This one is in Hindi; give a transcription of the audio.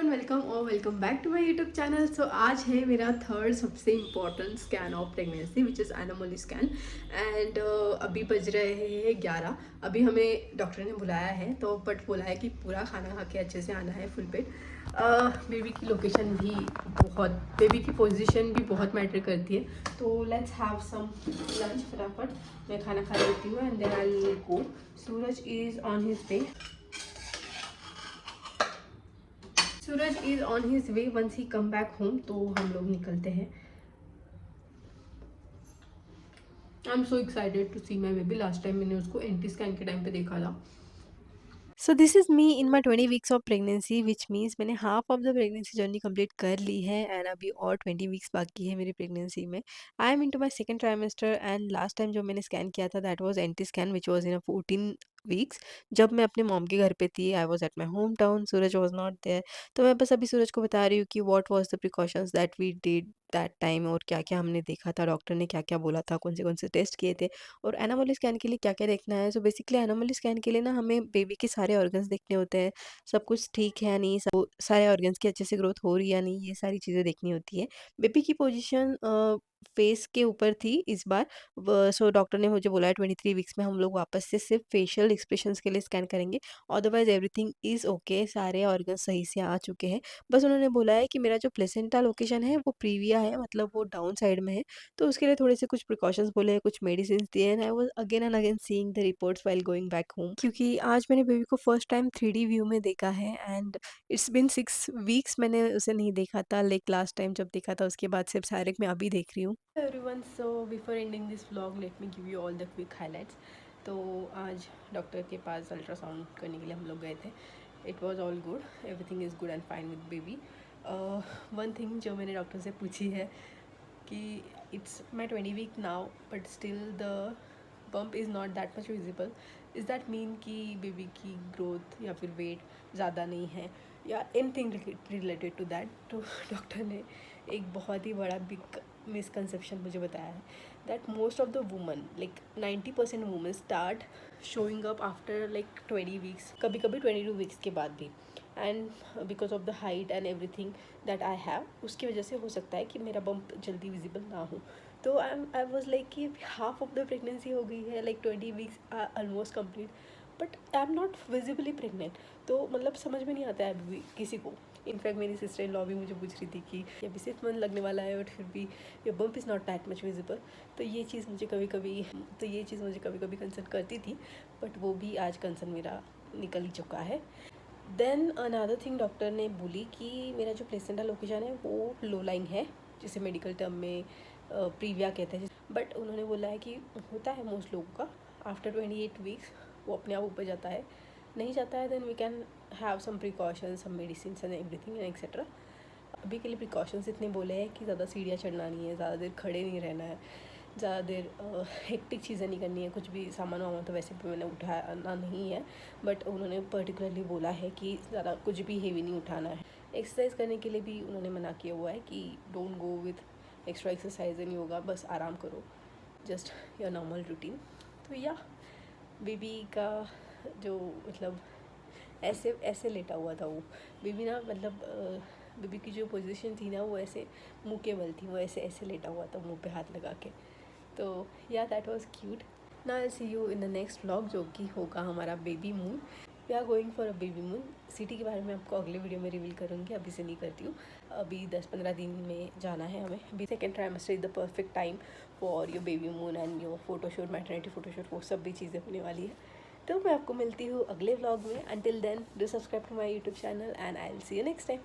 एवरीवन, वेलकम और welcome back to my YouTube channel. So आज है मेरा थर्ड सबसे important scan of pregnancy which is anomaly scan. And अभी बज रहे हैं 11। अभी हमें डॉक्टर ने बुलाया है तो बट बोला है कि पूरा खाना खा के अच्छे से आना है, फुल पेट। बेबी की लोकेशन भी बहुत, बेबी की पोजीशन भी बहुत मैटर करती है। तो लेट्स हैव सम लंच फटाफट। मैं खाना खा लेती हूँ and then I will go. Suraj is on his way. Suraj is on his way. Once he come back home तो हम लोग निकलते हैं। I am so excited to see my baby. Last time मैंने उसको एंटी स्कैन के टाइम पे देखा था। So this is me in my 20 weeks of pregnancy which means मैंने half of the pregnancy journey complete कर ली है एंड अभी और 20 वीक्स बाकी है मेरी प्रेगनेंसी में। I am into my second trimester and last time जो मैंने स्कैन किया था that was NT scan which was in 14 weeks. जब मैं अपने मॉम के घर पे थी I was at my home town, Suraj was not there. तो मैं बस अभी सूरज को बता रही हूँ कि what was the precautions that we did that time और क्या क्या हमने देखा था, डॉक्टर ने क्या क्या बोला था, कौन से टेस्ट किए थे और एनामोली स्कैन के लिए क्या-क्या देखना है। सो बेसिकली एनामोली स्कैन के लिए ना हमें बेबी के सारे ऑर्गन्स देखने होते हैं, सब कुछ ठीक है या नहीं, सब सारे ऑर्गन्स की अच्छे से ग्रोथ हो रही है या नहीं, ये सारी चीज़ें देखनी होती है। बेबी की पोजीशन फेस के ऊपर थी इस बार। सो डॉक्टर ने मुझे बोला है 23 वीक्स में हम लोग वापस से सिर्फ फेशियल एक्सप्रेशंस के लिए स्कैन करेंगे। अदरवाइज एवरीथिंग इज़ ओके, सारे ऑर्गन सही से आ चुके हैं। बस उन्होंने बोला है कि मेरा जो प्लेसेंटा लोकेशन है वो प्रीविया है, मतलब वो डाउन साइड में है। तो उसके लिए थोड़े से कुछ प्रिकॉशंस बोले हैं, कुछ मेडिसिन्स दिए and I was again and again seeing the reports while going back home, क्योंकि आज मैंने बेबी को फर्स्ट टाइम 3D व्यू में देखा है एंड इट्स बीन 6 वीक्स मैंने उसे नहीं देखा था। लाइक लास्ट टाइम जब देखा था उसके बाद सिर्फ डायरेक्ट मैं अभी देख रही हूँ। Everyone, so before ending this vlog let me give you all the quick highlights. तो आज डॉक्टर के पास अल्ट्रासाउंड करने के लिए हम लोग गए थे। It was all good, everything is good and fine with baby. One thing जो मैंने डॉक्टर से पूछी है कि it's my 20 week now but still the bump is not that much visible. Is that mean कि बेबी की ग्रोथ या फिर वेट ज़्यादा नहीं है या एनीथिंग रिलेटेड टू दैट। तो डॉक्टर ने एक बहुत ही बड़ा बिग मिसकंसेप्शन मुझे बताया है that most of the woman, like 90% woman start showing up after like 20 weeks, कभी कभी 22 वीक्स के बाद भी। And because of the height and everything that I have, उसकी वजह से हो सकता है कि मेरा बम्प जल्दी विजिबल ना हो। तो आई वॉज लाइक कि हाफ ऑफ द प्रेगनेंसी हो गई है, like 20 weeks almost complete, but I am not visibly pregnant. तो मतलब समझ में नहीं आता है अभी भी किसी को। इनफैक्ट मेरी सिस्टर इन लॉ भी मुझे पूछ रही थी कि अभी सिर्फ मन लगने वाला है बट फिर भी ये bump is not that much visible. तो ये चीज़ मुझे कभी कभी कंसर्न करती थी, बट वो भी आज कंसर्न मेरा निकल ही चुका है। देन अनदर थिंग, डॉक्टर ने बोली कि मेरा जो प्लेसेंटा लोकेशन है वो लो लाइन है, जिसे मेडिकल टर्म में प्रीविया कहते हैं। बट उन्होंने बोला है कि होता है मोस्ट लोगों का, आफ्टर 28 वीक्स वो अपने आप ऊपर जाता है, नहीं जाता है then we can have some precautions, some medicine and everything and etcetera. अभी के लिए प्रिकॉशंस इतने बोले हैं कि ज़्यादा सीढ़ियाँ चढ़ना नहीं है, ज़्यादा देर खड़े नहीं रहना है, ज़्यादा देर हेक्टिक चीज़ें नहीं करनी है, कुछ भी सामान वामान तो वैसे भी मैंने उठाना नहीं है, बट उन्होंने पर्टिकुलरली बोला है कि ज़्यादा कुछ भी हेवी नहीं उठाना है। एक्सरसाइज करने के लिए भी उन्होंने मना किया हुआ है कि don't go with extra exercise and yoga, बस आराम करो, जस्ट योर नॉर्मल रूटीन। तो या बेबी का जो मतलब ऐसे ऐसे लेटा हुआ था वो बेबी ना, मतलब बेबी की जो पोजीशन थी ना वो ऐसे मुंह के बल थी, वो ऐसे ऐसे लेटा हुआ था मुंह पे हाथ लगा के। तो या that was cute. Now I see you in the next vlog जो कि होगा हमारा baby moon. We are going for a baby moon. City के बारे में आपको अगले वीडियो में रिवील करूँगी, अभी से नहीं करती हूँ। अभी 10-15 दिन में जाना है हमें। अभी second trimester is the perfect time for your baby moon and your photoshoot, maternity photoshoot, वो सब भी चीज़ें होने वाली है। तो मैं आपको मिलती हूँ अगले व्लॉग में। Until then do subscribe to my YouTube channel and I will see you next time.